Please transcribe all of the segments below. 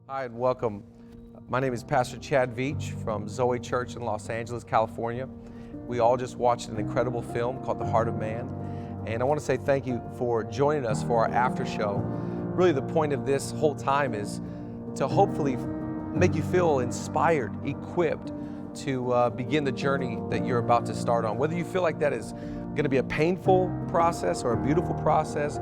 Hi and welcome. My name is Pastor Chad Veach from Zoe Church in Los Angeles, California. We all just watched an incredible film called The Heart of Man. And I want to say thank you for joining us for our after show. Really the point of this whole time is to hopefully make you feel inspired, equipped to begin the journey that you're about to start on. Whether you feel like that is going to be a painful process or a beautiful process,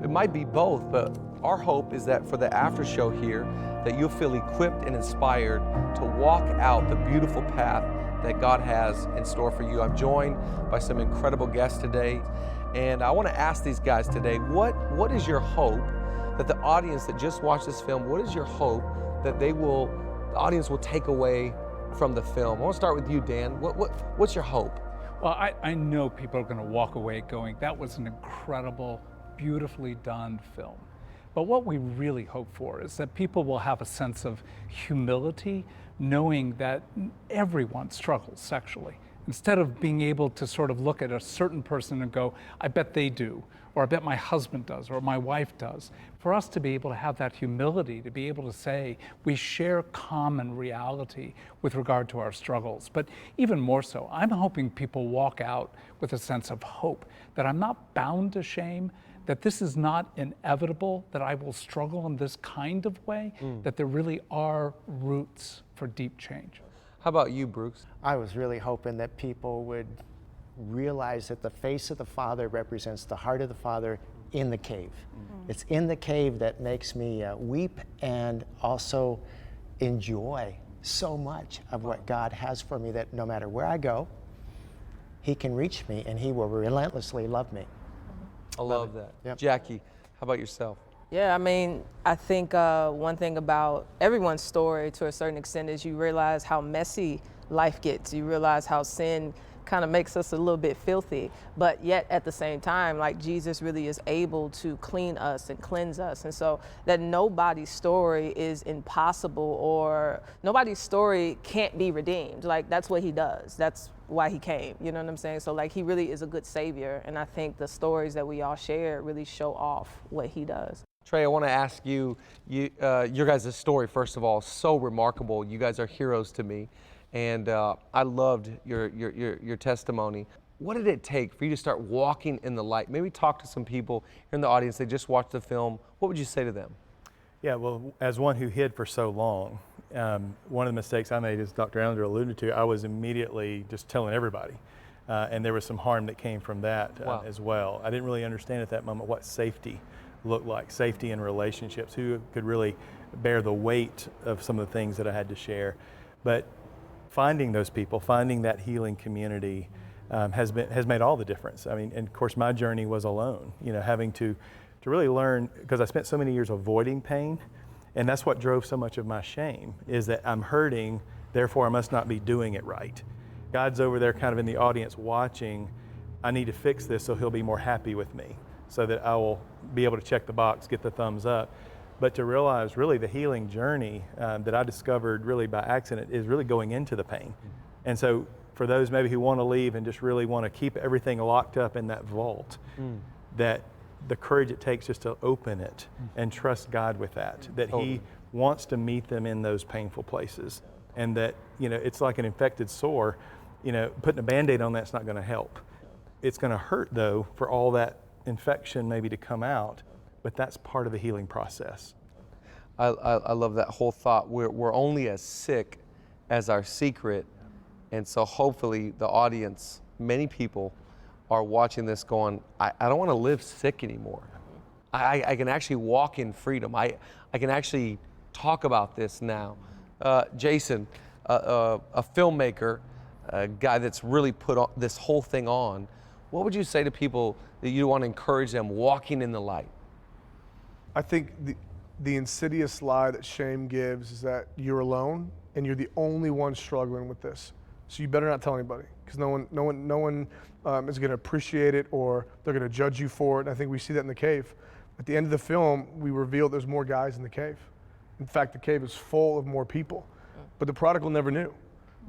it might be both, but our hope is that for the after show here, that you'll feel equipped and inspired to walk out the beautiful path that God has in store for you. I'm joined by some incredible guests today, and I want to ask these guys today, what is your hope that the audience that just watched this film, what is your hope that the audience will take away from the film? I want to start with you, Dan. What's your hope? Well, I know people are going to walk away going, that was an incredible, beautifully done film. But what we really hope for is that people will have a sense of humility, knowing that everyone struggles sexually. Instead of being able to sort of look at a certain person and go, I bet they do, or I bet my husband does, or my wife does. For us to be able to have that humility, to be able to say we share common reality with regard to our struggles. But even more so, I'm hoping people walk out with a sense of hope, that I'm not bound to shame, that this is not inevitable, that I will struggle in this kind of way, that there really are roots for deep change. How about you, Bruce? I was really hoping that people would realize that the face of the Father represents the heart of the Father in the cave. It's in the cave that makes me weep and also enjoy so much of what God has for me, that no matter where I go, He can reach me and He will relentlessly love me. I love that. Yep. Jackie, how about yourself? Yeah, I mean, I think one thing about everyone's story to a certain extent is you realize how messy life gets. You realize how sin kind of makes us a little bit filthy, but yet at the same time, like, Jesus really is able to clean us and cleanse us. And so that nobody's story is impossible, or nobody's story can't be redeemed. Like, that's what He does. That's why He came, you know what I'm saying? So like, He really is a good Savior. And I think the stories that we all share really show off what He does. Trey, I want to ask you, your guys' story, first of all, so remarkable. You guys are heroes to me. And I loved your testimony. What did it take for you to start walking in the light? Maybe talk to some people here in the audience. They just watched the film. What would you say to them? Yeah, well, as one who hid for so long, one of the mistakes I made, as Dr. Allender alluded to, I was immediately just telling everybody. And there was some harm that came from that as well. I didn't really understand at that moment what safety looked like, safety in relationships, who could really bear the weight of some of the things that I had to share. But finding those people, finding that healing community has made all the difference. I mean, and of course my journey was alone, having to really learn, because I spent so many years avoiding pain, and that's what drove so much of my shame, is that I'm hurting, therefore I must not be doing it right. God's over there kind of in the audience watching, I need to fix this so He'll be more happy with me, so that I will be able to check the box, get the thumbs up. But to realize really the healing journey that I discovered really by accident is really going into the pain. And so for those maybe who want to leave and just really want to keep everything locked up in that vault, that the courage it takes just to open it and trust God with that He wants to meet them in those painful places. And that, it's like an infected sore, putting a Band-Aid on that's not going to help. It's going to hurt though for all that infection maybe to come out. But that's part of the healing process. I love that whole thought. We're only as sick as our secret. And so hopefully the audience, many people are watching this going, I don't want to live sick anymore. I can actually walk in freedom. I can actually talk about this now. Jason, a filmmaker, a guy that's really put this whole thing on, what would you say to people that you want to encourage them walking in the light? I think the insidious lie that shame gives is that you're alone and you're the only one struggling with this. So you better not tell anybody, because no one is going to appreciate it, or they're going to judge you for it. And I think we see that in the cave. At the end of the film, we reveal there's more guys in the cave. In fact, the cave is full of more people. But the prodigal never knew,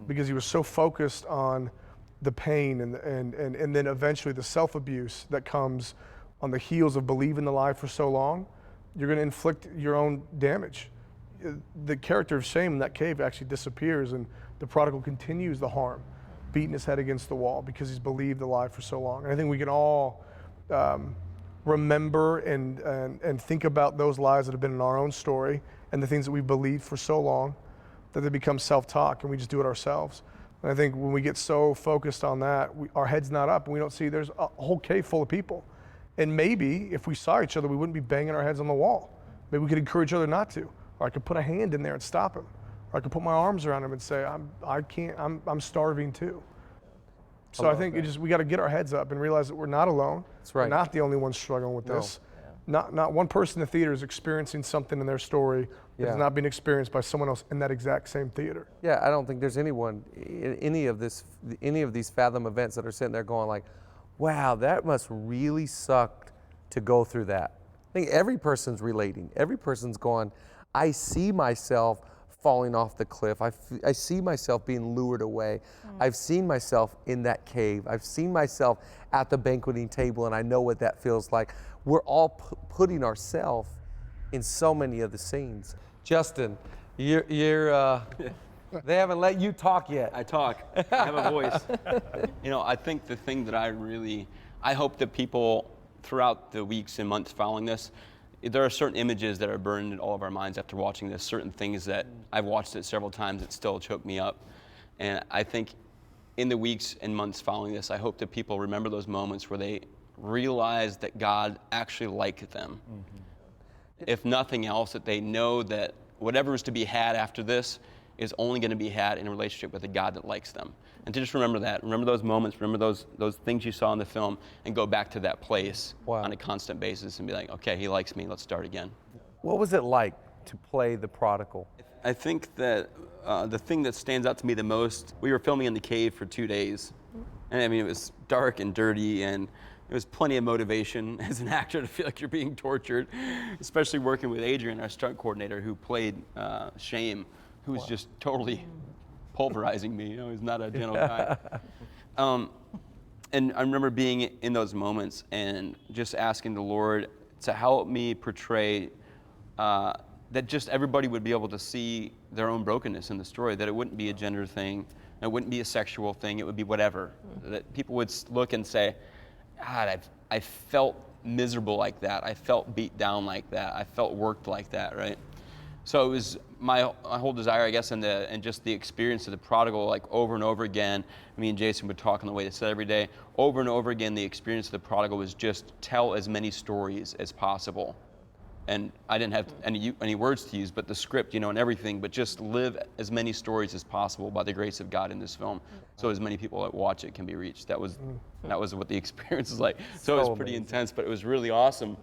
because he was so focused on the pain and then eventually the self-abuse that comes on the heels of believing the lie for so long. You're going to inflict your own damage. the character of shame in that cave actually disappears, and the prodigal continues the harm, beating his head against the wall because he's believed the lie for so long. And I think we can all remember and think about those lies that have been in our own story and the things that we've believed for so long that they become self-talk and we just do it ourselves. And I think when we get so focused on that, our head's not up and we don't see there's a whole cave full of people. And maybe if we saw each other, we wouldn't be banging our heads on the wall. Maybe we could encourage each other not to. Or I could put a hand in there and stop him. Or I could put my arms around him and say, I'm starving too. So I think we got to get our heads up and realize that we're not alone. That's right. We're not the only ones struggling with this. Not one person in the theater is experiencing something in their story that is not being experienced by someone else in that exact same theater. Yeah, I don't think there's anyone in any of these Fathom events that are sitting there going like, wow, that must really suck to go through that. I think every person's relating. Every person's going, I see myself falling off the cliff. I see myself being lured away. I've seen myself in that cave. I've seen myself at the banqueting table, and I know what that feels like. We're all putting ourselves in so many of the scenes. Justin, you're they haven't let you talk yet. I talk. I have a voice. I think the thing that I hope that people throughout the weeks and months following this, there are certain images that are burned in all of our minds after watching this, certain things that I've watched it several times that still choke me up. And I think in the weeks and months following this, I hope that people remember those moments where they realize that God actually liked them. If nothing else, that they know that whatever is to be had after this is only going to be had in a relationship with a God that likes them. And to just remember that, remember those moments, remember those things you saw in the film, and go back to that place on a constant basis and be like, okay, he likes me, let's start again. What was it like to play the prodigal? I think that the thing that stands out to me the most, we were filming in the cave for 2 days. And I mean, it was dark and dirty, and there was plenty of motivation as an actor to feel like you're being tortured, especially working with Adrian, our stunt coordinator, who played Shame, who was just totally pulverizing me. He's not a gentle guy. And I remember being in those moments and just asking the Lord to help me portray that just everybody would be able to see their own brokenness in the story, that it wouldn't be a gender thing, it wouldn't be a sexual thing, it would be whatever. That people would look and say, God, I felt miserable like that. I felt beat down like that. I felt worked like that, right? So it was my whole desire, I guess, and just the experience of the prodigal, like over and over again. Me and Jason would talk on the way to set every day. Over and over again, the experience of the prodigal was just tell as many stories as possible. And I didn't have any words to use, but the script, and everything, but just live as many stories as possible by the grace of God in this film, so as many people that watch it can be reached. That was what the experience was like. So it was pretty intense, but it was really awesome.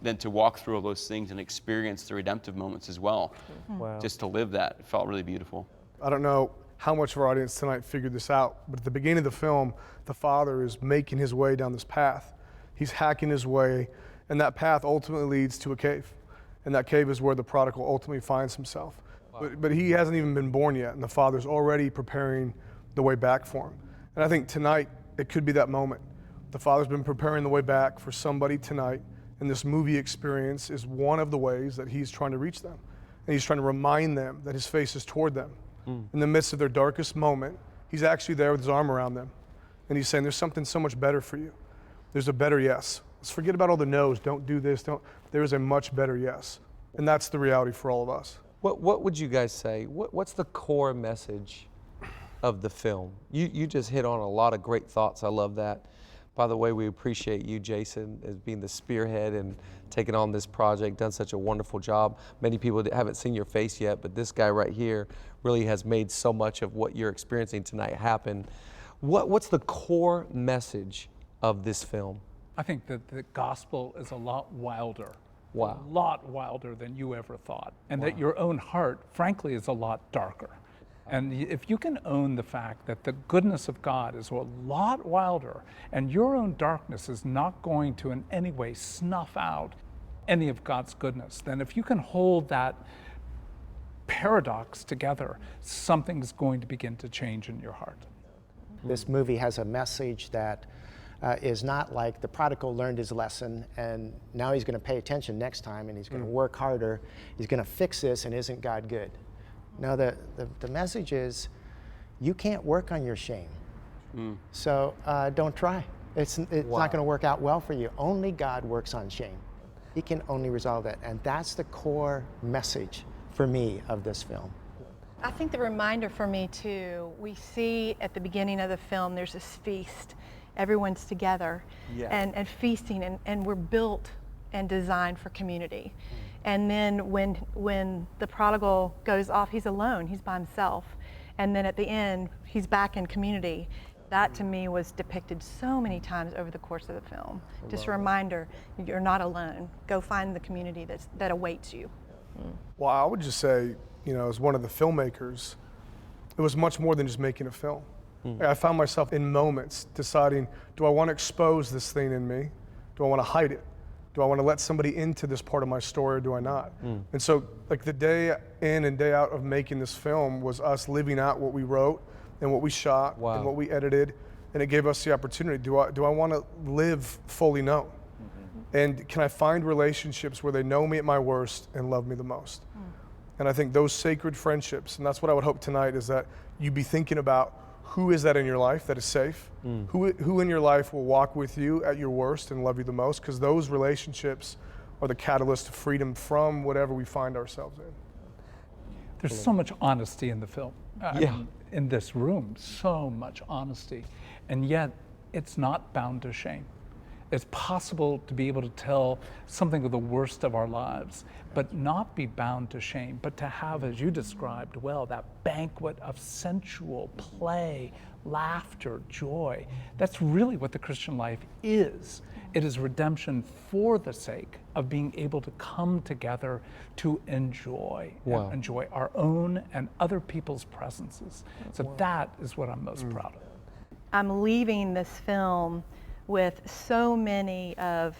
Then to walk through all those things and experience the redemptive moments as well. Wow. Just to live that, it felt really beautiful. I don't know how much of our audience tonight figured this out, but at the beginning of the film, the father is making his way down this path. He's hacking his way, and that path ultimately leads to a cave. And that cave is where the prodigal ultimately finds himself. Wow. But he hasn't even been born yet, and the father's already preparing the way back for him. And I think tonight, it could be that moment. The father's been preparing the way back for somebody tonight, and this movie experience is one of the ways that he's trying to reach them. And he's trying to remind them that his face is toward them. In the midst of their darkest moment, he's actually there with his arm around them. And he's saying, there's something so much better for you. There's a better yes. Let's forget about all the no's. Don't do this. There is a much better yes. And that's the reality for all of us. What would you guys say? What's the core message of the film? You just hit on a lot of great thoughts. I love that. By the way, we appreciate you, Jason, as being the spearhead and taking on this project, done such a wonderful job. Many people haven't seen your face yet, but this guy right here really has made so much of what you're experiencing tonight happen. What's the core message of this film? I think that the gospel is a lot wilder. Wow. A lot wilder than you ever thought. And that your own heart, frankly, is a lot darker. And if you can own the fact that the goodness of God is a lot wilder, and your own darkness is not going to in any way snuff out any of God's goodness, then if you can hold that paradox together, something's going to begin to change in your heart. This movie has a message that is not like the prodigal learned his lesson and now he's going to pay attention next time and he's going to work harder. He's going to fix this, and isn't God good? No, the message is you can't work on your shame. So don't try. It's not going to work out well for you. Only God works on shame. He can only resolve that. And that's the core message for me of this film. I think the reminder for me too, we see at the beginning of the film there's this feast. Everyone's together and feasting, and we're built and designed for community. And then when the prodigal goes off, he's alone, he's by himself. And then at the end, he's back in community. That to me was depicted so many times over the course of the film. Just a reminder, you're not alone. Go find the community that awaits you. Well, I would just say, as one of the filmmakers, it was much more than just making a film. I found myself in moments deciding, do I want to expose this thing in me? Do I want to hide it? Do I want to let somebody into this part of my story, or do I not? And so, like, the day in and day out of making this film was us living out what we wrote and what we shot and what we edited, and it gave us the opportunity. Do I want to live fully known? And can I find relationships where they know me at my worst and love me the most? And I think those sacred friendships, and that's what I would hope tonight, is that you be thinking about who is that in your life that is safe? Who in your life will walk with you at your worst and love you the most? Because those relationships are the catalyst to freedom from whatever we find ourselves in. There's so much honesty in the film. I mean, in this room, so much honesty. And yet, it's not bound to shame. It's possible to be able to tell something of the worst of our lives, but not be bound to shame, but to have, as you described well, that banquet of sensual play, laughter, joy. That's really what the Christian life is. It is redemption for the sake of being able to come together to enjoy, and enjoy our own and other people's presences. So that is what I'm most proud of. I'm leaving this film with so many of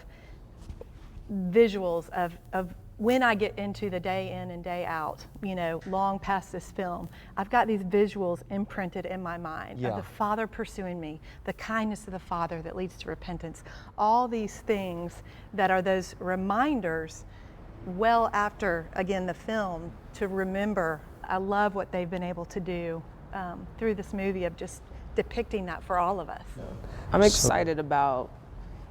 visuals of when I get into the day in and day out, long past this film, I've got these visuals imprinted in my mind of the Father pursuing me, the kindness of the Father that leads to repentance, all these things that are those reminders well after, again, the film, to remember. I love what they've been able to do through this movie of just depicting that for all of us. I'm excited about,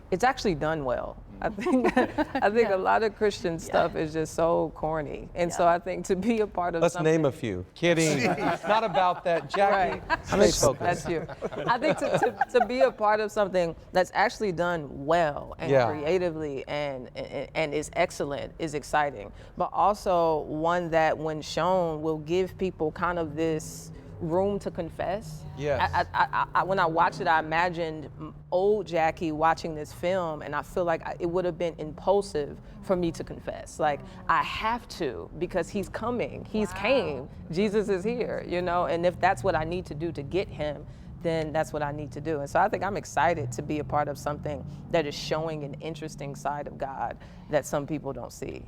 it's actually done well. I think a lot of Christian stuff is just so corny. And so I think to be a part of Let's something. name a few. Kidding. It's not about that. Jackie, Right. stay focused. That's you. I think to be a part of something that's actually done well and creatively and is excellent is exciting. But also one that when shown will give people kind of this room to confess. Yes. I when I watched it, I imagined old Jackie watching this film, and I feel like it would have been impulsive for me to confess. Like, I have to, because he's coming. He's came. Jesus is here, and if that's what I need to do to get him, then that's what I need to do. And so I think I'm excited to be a part of something that is showing an interesting side of God that some people don't see.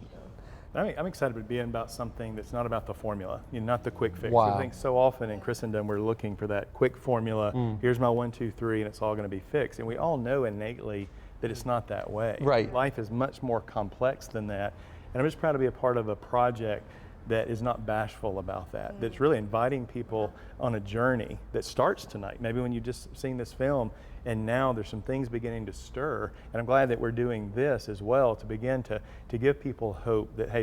I'm excited to be about something that's not about the formula, not the quick fix. Wow. I think so often in Christendom we're looking for that quick formula. Here's my 1, 2, 3, and it's all going to be fixed. And we all know innately that it's not that way. Right. Life is much more complex than that. And I'm just proud to be a part of a project that is not bashful about that. That's really inviting people on a journey that starts tonight. Maybe when you've just seen this film, and now there's some things beginning to stir. And I'm glad that we're doing this as well to begin to give people hope that, hey,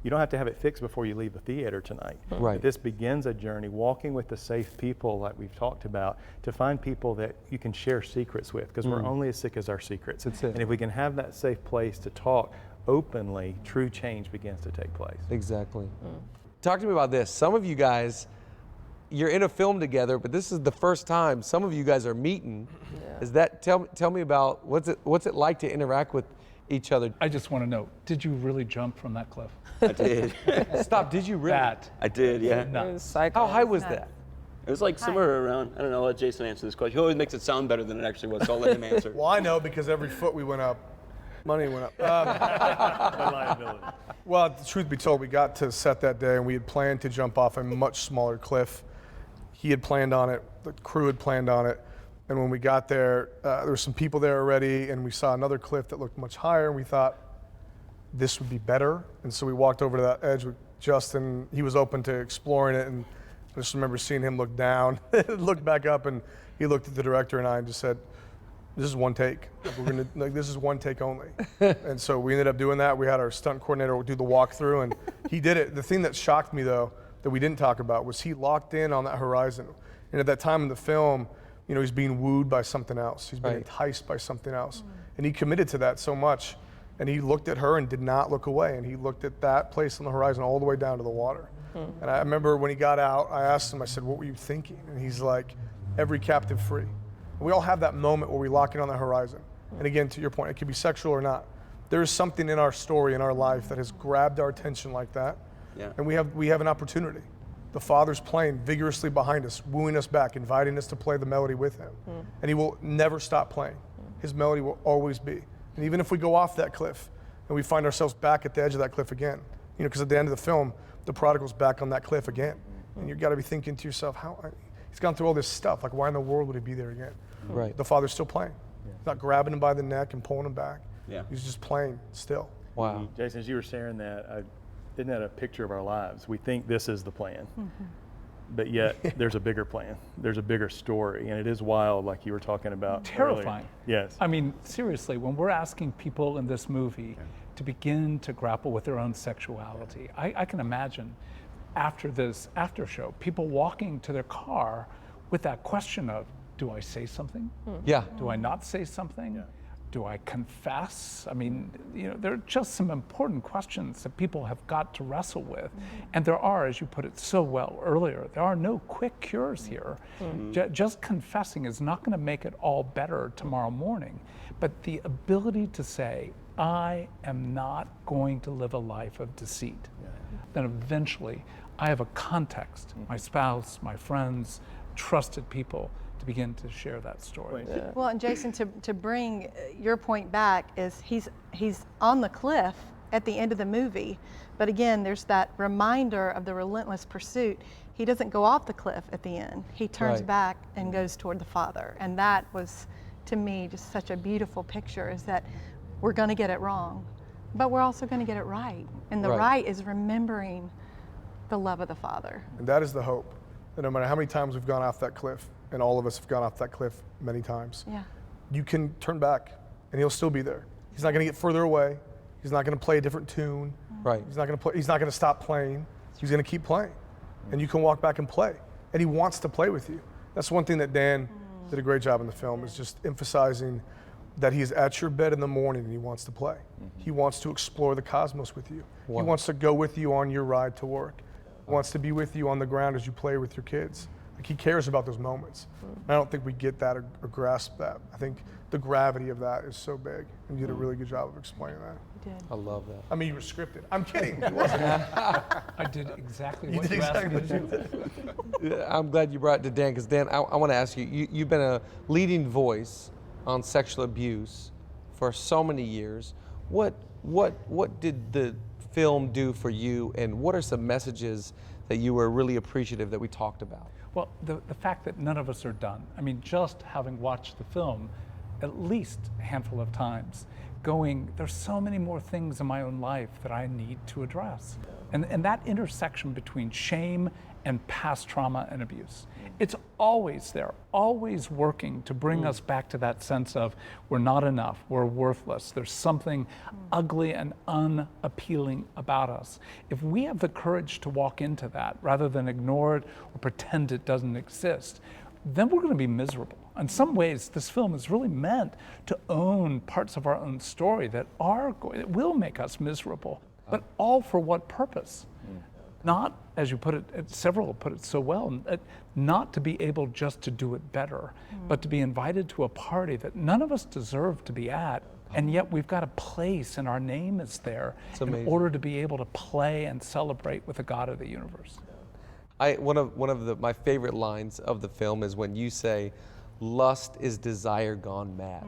you don't have to have it fixed before you leave the theater tonight. Right. But this begins a journey, walking with the safe people like we've talked about, to find people that you can share secrets with, because we're only as sick as our secrets. That's it. And if we can have that safe place to talk openly, true change begins to take place. Exactly. Talk to me about this. Some of you guys, you're in a film together, but this is the first time some of you guys are meeting. Is that tell me about what's it like to interact with each other? I just want to know, did you really jump from that cliff? I did. Stop. Did you really? I did, yeah. It was psycho. How high was that? It was like somewhere around, I don't know, I'll let Jason answer this question. He always makes it sound better than it actually was, so I'll let him answer. Well, I know, because every foot we went up, money went up. The liability. Well, the truth be told, we got to set that day and we had planned to jump off a much smaller cliff. He had planned on it, the crew had planned on it, And when we got there, there were some people there already, and we saw another cliff that looked much higher, and we thought this would be better. And so we walked over to that edge with Justin. He was open to exploring it, and I just remember seeing him look down, look back up, and he looked at the director and I and just said, this is one take. This is one take only. And so we ended up doing that. We had our stunt coordinator do the walkthrough, and he did it. The thing that shocked me, though, that we didn't talk about was he locked in on that horizon. And at that time in the film, you know, he's being wooed by something else. He's being enticed by something else. And he committed to that so much. And he looked at her and did not look away. And he looked at that place on the horizon all the way down to the water. And I remember when he got out, I asked him, I said, what were you thinking? And he's like, every captive free. And we all have that moment where we lock in on the horizon. And again, to your point, it could be sexual or not. There is something in our story, in our life, that has grabbed our attention like that. Yeah. And we have an opportunity. The Father's playing vigorously behind us, wooing us back, inviting us to play the melody with him. And he will never stop playing. His melody will always be. And even if we go off that cliff and we find ourselves back at the edge of that cliff again, you know, because at the end of the film, the prodigal's back on that cliff again. And you've got to be thinking to yourself, he's gone through all this stuff. Like, why in the world would he be there again? Right. The Father's still playing. He's not grabbing him by the neck and pulling him back. Yeah. He's just playing still. Wow. Jason, as you were sharing that, isn't that a picture of our lives? We think this is the plan, but yet there's a bigger plan. There's a bigger story, and it is wild, like you were talking about. Terrifying. Earlier. Yes. I mean, seriously, when we're asking people in this movie to begin to grapple with their own sexuality, I can imagine after this after show, people walking to their car with that question of, do I say something? Yeah. Do I not say something? Do I confess? I mean, you know, there are just some important questions that people have got to wrestle with. And there are, as you put it so well earlier, there are no quick cures here. Just confessing is not going to make it all better tomorrow morning. But the ability to say, I am not going to live a life of deceit. Then eventually, I have a context, my spouse, my friends, trusted people, to begin to share that story. Well, and Jason, to bring your point back, is he's on the cliff at the end of the movie, but again, there's that reminder of the relentless pursuit. He doesn't go off the cliff at the end. He turns back and goes toward the Father, and that was, to me, just such a beautiful picture. Is that we're going to get it wrong, but we're also going to get it right, and the right is remembering the love of the Father. And that is the hope. That no matter how many times we've gone off that cliff, and all of us have gone off that cliff many times, you can turn back and he'll still be there. He's not going to get further away. He's not going to play a different tune. Right. He's not going to stop playing. He's going to keep playing. And you can walk back and play. And he wants to play with you. That's one thing that Dan did a great job in the film, is just emphasizing that he's at your bed in the morning and he wants to play. He wants to explore the cosmos with you. He wants to go with you on your ride to work. He wants to be with you on the ground as you play with your kids. Like, he cares about those moments. And I don't think we get that or grasp that. I think the gravity of that is so big, and you did a really good job of explaining that. You did. I love that. I mean, you were scripted. I'm kidding. It wasn't. I did exactly what you asked me to do. I'm glad you brought it to Dan, because Dan, I want to ask you, you've been a leading voice on sexual abuse for so many years. What did the film do for you, and what are some messages that you were really appreciative that we talked about? Well, the fact that none of us are done. I mean, just having watched the film at least a handful of times, going, there's so many more things in my own life that I need to address. And that intersection between shame and past trauma and abuse, it's always there, always working to bring us back to that sense of we're not enough, we're worthless, there's something ugly and unappealing about us. If we have the courage to walk into that rather than ignore it or pretend it doesn't exist, then we're going to be miserable. In some ways, this film is really meant to own parts of our own story that will make us miserable, but all for what purpose? Not, as you put it, several put it so well, not to be able just to do it better, but to be invited to a party that none of us deserve to be at, and yet we've got a place and our name is there in order to be able to play and celebrate with the God of the universe. One of my favorite lines of the film is when you say, lust is desire gone mad.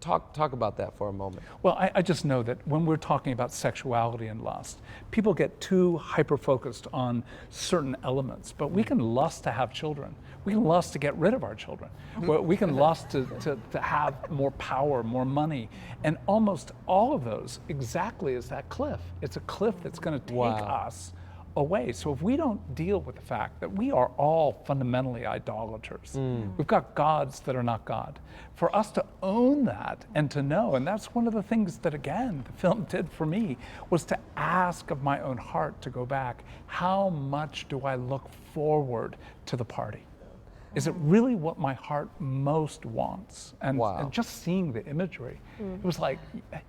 Talk about that for a moment. Well, I just know that when we're talking about sexuality and lust, people get too hyper-focused on certain elements, but we can lust to have children. We can lust to get rid of our children. We can lust to have more power, more money. And almost all of those exactly is that cliff. It's a cliff that's going to take us away. So if we don't deal with the fact that we are all fundamentally idolaters, we've got gods that are not God, for us to own that and to know, and that's one of the things that, again, the film did for me, was to ask of my own heart to go back, how much do I look forward to the party? Is it really what my heart most wants? And just seeing the imagery, it was like,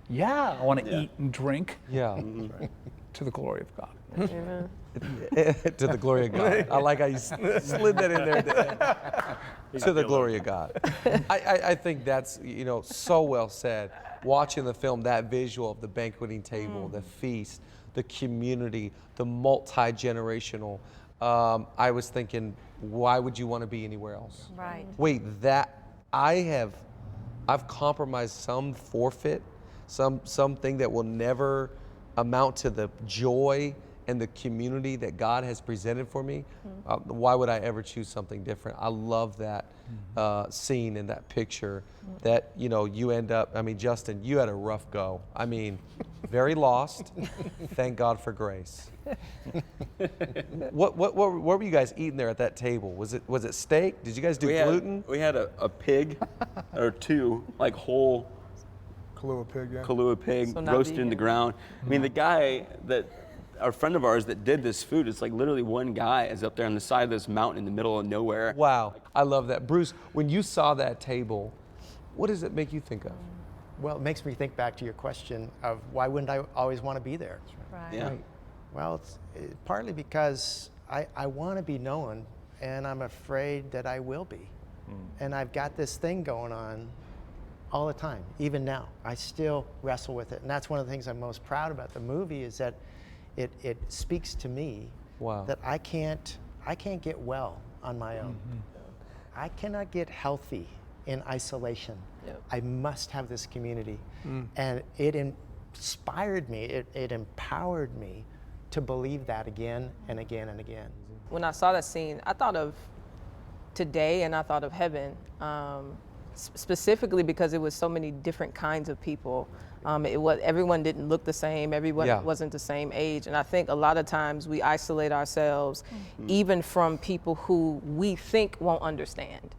yeah, I want to eat and drink to the glory of God. Amen. To the glory of God. I like how you slid that in there. To the glory of God. I think that's, so well said. Watching the film, that visual of the banqueting table, the feast, the community, the multi-generational, I was thinking, why would you want to be anywhere else? Right. Wait, I've compromised some forfeit, something that will never amount to the joy and the community that God has presented for me. Why would I ever choose something different? I love that scene and that picture that, you end up, Justin, you had a rough go. Very lost. Thank God for grace. What were you guys eating there at that table? Was it steak? Did you guys do gluten? We had a pig or two, like whole Kahlua pig So not roasted in vegan. the ground. The guy our friend of ours that did this food, it's like literally one guy is up there on the side of this mountain in the middle of nowhere. Wow, I love that. Bruce, when you saw that table, what does it make you think of? Well, it makes me think back to your question of why wouldn't I always want to be there? Right. Yeah. Well, it's partly because I want to be known, and I'm afraid that I will be. And I've got this thing going on all the time, even now. I still wrestle with it. And that's one of the things I'm most proud about the movie is that it speaks to me that I can't get well on my own. I cannot get healthy in isolation. I must have this community. And it inspired me, it empowered me to believe that again and again and again. When I saw that scene, I thought of today and I thought of heaven, specifically because it was so many different kinds of people. Everyone didn't look the same, everyone wasn't the same age, and I think a lot of times we isolate ourselves even from people who we think won't understand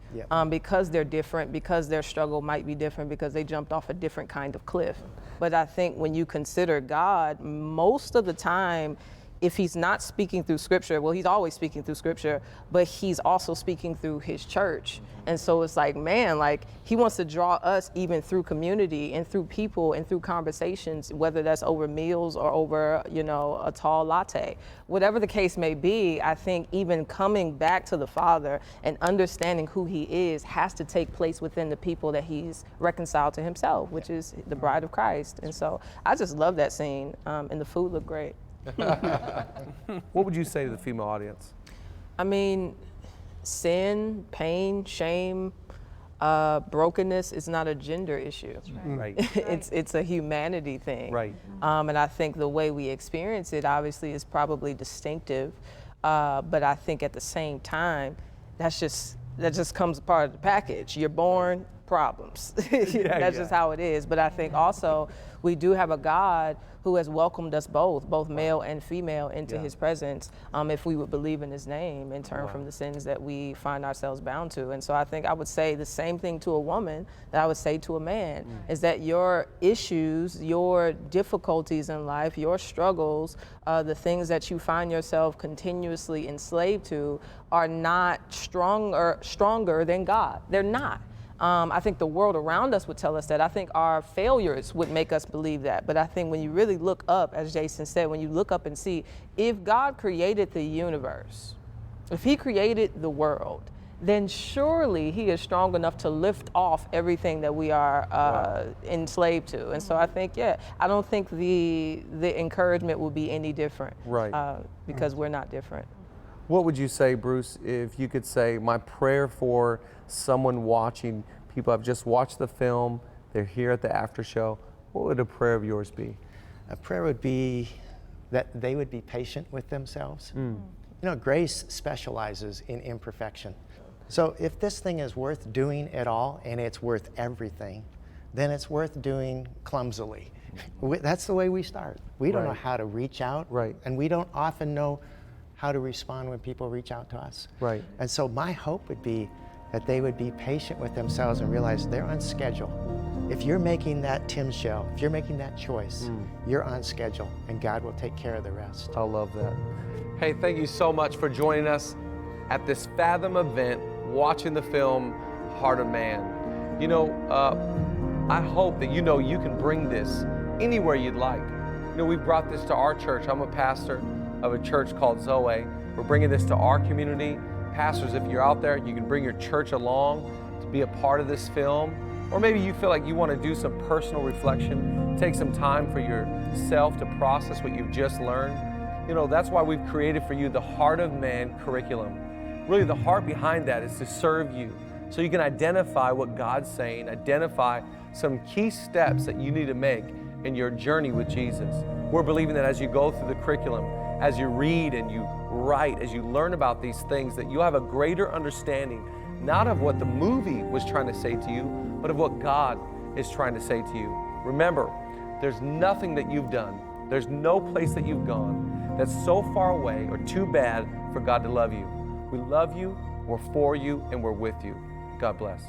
because they're different, because their struggle might be different, because they jumped off a different kind of cliff. But I think when you consider God, most of the time, if he's not speaking through scripture, well, he's always speaking through scripture, but he's also speaking through his church. And so it's like, man, he wants to draw us even through community and through people and through conversations, whether that's over meals or over, a tall latte. Whatever the case may be, I think even coming back to the Father and understanding who he is has to take place within the people that he's reconciled to himself, which is the bride of Christ. And so I just love that scene, and the food looked great. What would you say to the female audience? Sin, pain, shame, brokenness is not a gender issue. Right. It's a humanity thing. Right. And I think the way we experience it obviously is probably distinctive, but I think at the same time, that just comes part of the package. You're born, problems. That's just how it is. But I think also we do have a God who has welcomed us both male and female, into his presence, if we would believe in his name and turn from the sins that we find ourselves bound to. And so I think I would say the same thing to a woman that I would say to a man, is that your issues, your difficulties in life, your struggles, the things that you find yourself continuously enslaved to are not stronger than God. They're not. I think the world around us would tell us that. I think our failures would make us believe that. But I think when you really look up, as Jason said, when you look up and see, if God created the universe, if he created the world, then surely he is strong enough to lift off everything that we are enslaved to. And so I think, I don't think the encouragement will be any different. Right. Because we're not different. What would you say, Bruce, if you could say, my prayer for someone watching, people have just watched the film, they're here at the after show, what would a prayer of yours be? A prayer would be that they would be patient with themselves. You know, grace specializes in imperfection. So if this thing is worth doing at all, and it's worth everything, then it's worth doing clumsily. That's the way we start. We don't know how to reach out, and we don't often know how to respond when people reach out to us. And so my hope would be that they would be patient with themselves and realize they're on schedule. If you're making that Tim show, if you're making that choice, you're on schedule, and God will take care of the rest. I love that. Hey, thank you so much for joining us at this Fathom event, watching the film Heart of Man. You know, I hope that you know you can bring this anywhere you'd like. You know, we've brought this to our church. I'm a pastor of a church called Zoe. We're bringing this to our community. Pastors, if you're out there, you can bring your church along to be a part of this film. Or maybe you feel like you want to do some personal reflection, take some time for yourself to process what you've just learned. You know, that's why we've created for you the Heart of Man curriculum. Really, the heart behind that is to serve you, so you can identify what God's saying, identify some key steps that you need to make in your journey with Jesus. We're believing that as you go through the curriculum, as you read and you write, as you learn about these things, that you'll have a greater understanding, not of what the movie was trying to say to you, but of what God is trying to say to you. Remember, there's nothing that you've done, there's no place that you've gone that's so far away or too bad for God to love you. We love you, we're for you, and we're with you. God bless.